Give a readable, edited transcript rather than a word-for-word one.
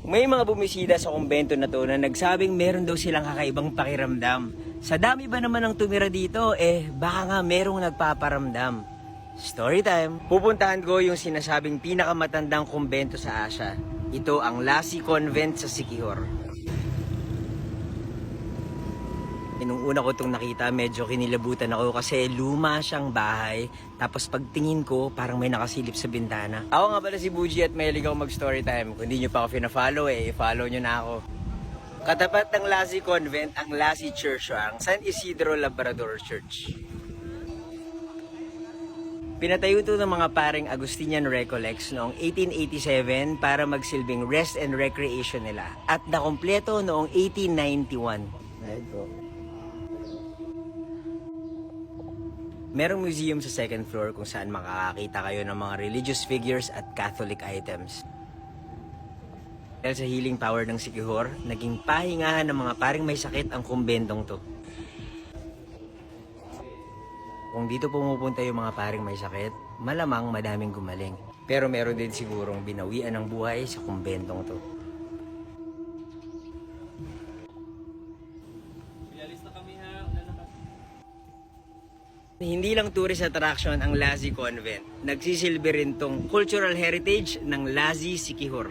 May mga bumisida sa kumbento na to na nagsabing meron daw silang kakaibang pakiramdam. Sa dami ba naman ng tumira dito, baka nga merong nagpaparamdam. Story time! Pupuntahan ko yung sinasabing pinakamatandang kumbento sa Asia. Ito ang Lasi Convent sa Siquijor. Nung una ko itong nakita, medyo kinilabutan ako kasi luma siyang bahay. Tapos pagtingin ko, parang may nakasilip sa bintana. Ako nga pala si Buji at mahilig ako mag-story time. Kung hindi nyo pa ako fina-follow, i-follow nyo na ako. Katapat ng Lasi Convent, ang Lasi Church, ang San Isidro Labrador Church. Pinatayo ito ng mga paring Agustinian Recollects noong 1887 para magsilbing rest and recreation nila. At nakompleto noong 1891. Ito. Merong museum sa second floor kung saan makakakita kayo ng mga religious figures at Catholic items. Dahil sa healing power ng Siquijor, naging pahingahan ng mga paring may sakit ang kumbentong to. Kung dito pumupunta yung mga paring may sakit, malamang madaming gumaling. Pero meron din sigurong binawian ng buhay sa kumbentong to. Hindi lang tourist attraction ang Lasi Convent. Nagsisilbi rin tong cultural heritage ng Lasi Siquijor.